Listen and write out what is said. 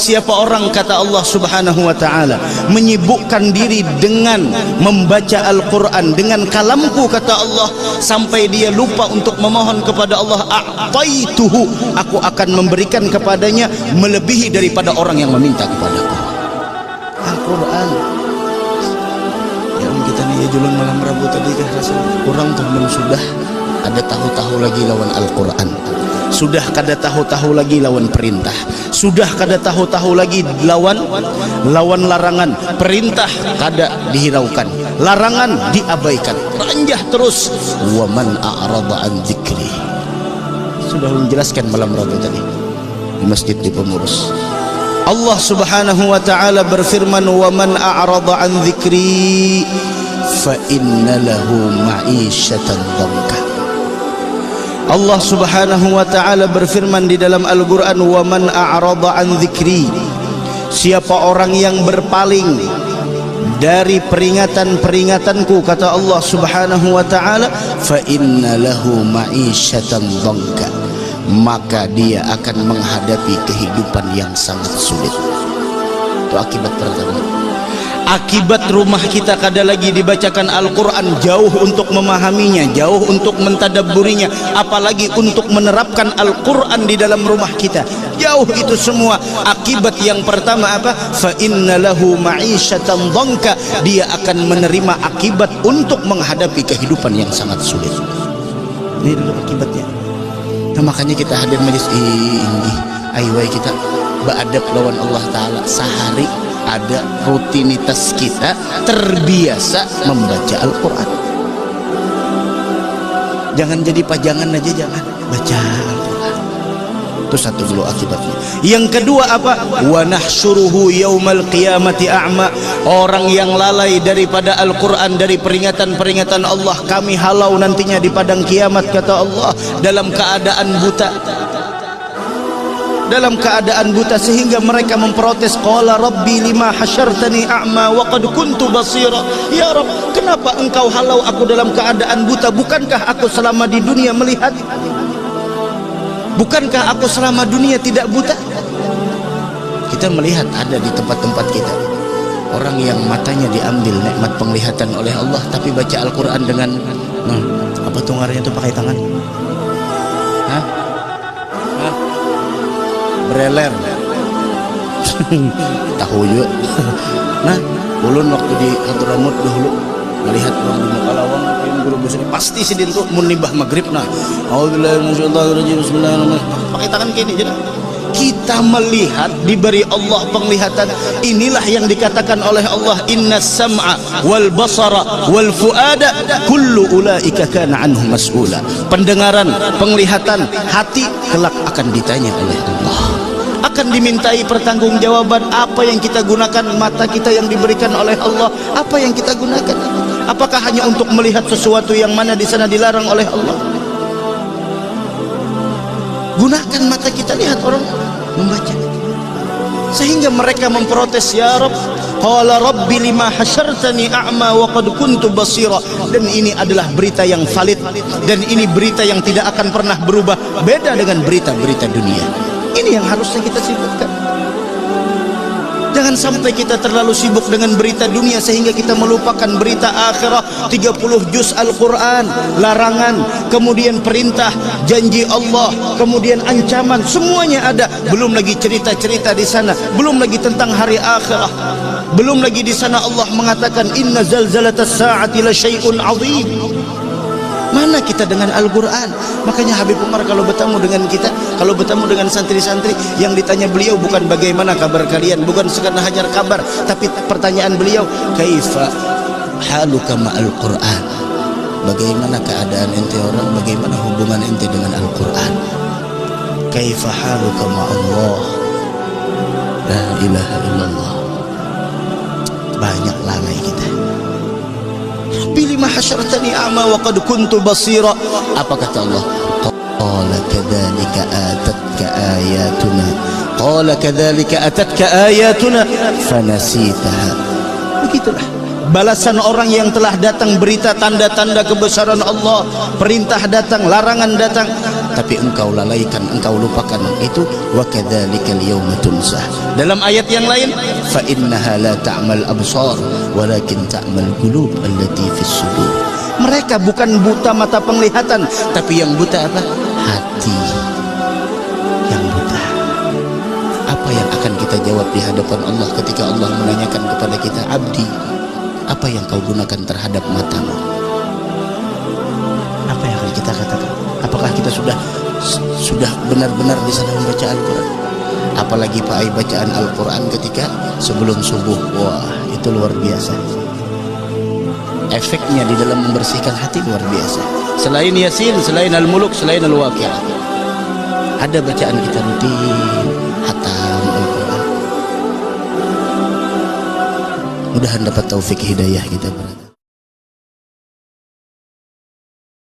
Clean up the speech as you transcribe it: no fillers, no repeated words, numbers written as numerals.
siapa orang, kata Allah Subhanahu wa ta'ala, menyibukkan diri dengan membaca Al-Quran dengan kalamku, kata Allah, sampai dia lupa untuk memohon kepada Allah, a'taituhu, aku akan memberikan kepadanya melebihi daripada orang yang meminta kepadaku. Al-Quran. Ya kita nih ya julun malam Rabu tadi kah rasanya kurang tuh, belum sudah ada tahu-tahu lagi lawan Al-Quran, sudah kada tahu-tahu lagi lawan perintah, sudah kada tahu-tahu lagi lawan larangan. Perintah kada dihiraukan, larangan diabaikan, ranjah terus. Wa man a'rada an dzikri, sudah menjelaskan malam Rabu tadi di masjid di Pemurus. Allah Subhanahu wa ta'ala berfirman, wa man a'rada an dzikri fa inna lahu ma'isyatan dhanka. Allah Subhanahu wa ta'ala berfirman di dalam Al-Quran, wa man a'rada an dzikri, siapa orang yang berpaling dari peringatan-peringatanku, kata Allah Subhanahu wa ta'ala, fa inna lahu ma'isyatan dhanka, maka dia akan menghadapi kehidupan yang sangat sulit. Itu akibat pertama. Akibat rumah kita kada lagi dibacakan Al-Quran, jauh untuk memahaminya, jauh untuk mentadabburinya, apalagi untuk menerapkan Al-Quran di dalam rumah kita, jauh. Itu semua akibat yang pertama apa? Fa inna lahu ma'isyatan dhanka, dia akan menerima akibat untuk menghadapi kehidupan yang sangat sulit. Ini dulu akibatnya. Nah, makanya kita hadir majlis ini, ayo kita beradab lawan Allah Ta'ala. Sehari ada rutinitas kita terbiasa membaca Al-Quran. Jangan jadi pajangan aja, jangan baca Al-Quran. Itu satu dulu akibatnya. Yang kedua apa? Wa nahsyuruhu yaumal qiyamati a'ma, orang yang lalai daripada Al-Quran, dari peringatan-peringatan Allah, kami halau nantinya di padang kiamat, kata Allah, dalam keadaan buta, dalam keadaan buta, sehingga mereka memprotes, qala rabbi lima hasyartani a'ma wa qad kuntu basira, ya Rabb, kenapa engkau halau aku dalam keadaan buta? Bukankah aku selama di dunia melihat? Bukankah aku selama dunia tidak buta? Kita melihat ada di tempat-tempat kita orang yang matanya diambil nikmat penglihatan oleh Allah, tapi baca Al-Quran dengan apa tuh ngarannya tuh, pakai tangan, bereler tahu juga. Nah, ulun waktu di Hadramaut dahulu melihat orang di Mukalawang yang guru besar pasti sidin tuh munibah maghrib. Nah, auzubillahi minasyaitonir rajim, bismillahirrahmanirrahim, pakai tangan gini jadi. Kita melihat, diberi Allah penglihatan. Inilah yang dikatakan oleh Allah, innas sam'a wal basara wal fuada kullu ulaika kana anhu mas'ula. Pendengaran, penglihatan, hati kelak akan ditanya oleh Allah, akan dimintai pertanggungjawaban. Apa yang kita gunakan mata kita yang diberikan oleh Allah? Apa yang kita gunakan? Apakah hanya untuk melihat sesuatu yang mana di sana dilarang oleh Allah? Gunakan mata kita, lihat orang membaca, sehingga mereka memprotes, ya Rabb, qala rabbi lima hasyartani a'ma wa qad kuntu basira. Dan ini adalah berita yang valid, dan ini berita yang tidak akan pernah berubah, beda dengan berita-berita dunia. Ini yang harusnya kita sibukkan. Jangan sampai kita terlalu sibuk dengan berita dunia sehingga kita melupakan berita akhirah. 30 juz Al-Quran, larangan, kemudian perintah, janji Allah, kemudian ancaman, semuanya ada. Belum lagi cerita-cerita di sana, belum lagi tentang hari akhirah, belum lagi di sana Allah mengatakan inna zalzalatas sa'ati la syai'un 'azim. Mana kita dengan Al-Quran? Makanya Habib Umar kalau bertemu dengan kita, kalau bertemu dengan santri-santri, yang ditanya beliau bukan bagaimana kabar kalian, bukan sekadar hanya kabar, tapi pertanyaan beliau, kaifa haluka ma'al Quran, bagaimana keadaan ente orang, bagaimana hubungan ente dengan Al-Quran. Kaifa haluka ma'allah, la ilaha illallah. Banyak lalai kita. Bilima hasyartani a'ma wa qad kuntu basira. Apa kata Allah? Qala kadzalika atatka ayatuna, qala kadzalika atatka ayatuna fanasitaha. Begitulah balasan orang yang telah datang berita tanda-tanda kebesaran Allah, perintah datang, larangan datang, tapi engkau lalaikan, engkau lupakan. Itu wa kadzalikal yauma tunsa. Dalam ayat yang lain, fa innaha la ta'mal absar walakin ta'mal qulub allati fis sudur. Mereka bukan buta mata penglihatan, tapi yang buta apa? Hati yang buta. Apa yang akan kita jawab di hadapan Allah ketika Allah menanyakan kepada kita, abdi, apa yang kau gunakan terhadap matamu? Apa yang akan kita katakan? Apakah kita sudah benar-benar di sana membaca Al-Quran? Apalagi Pak bacaan Al-Quran ketika sebelum subuh. Wah, itu luar biasa. Efeknya di dalam membersihkan hati luar biasa. Selain Yasin, selain Al-Muluk, selain Al-Waqi'ah, ada bacaan kita rutin hatam Al-Quran. Mudahan dapat taufik hidayah kita.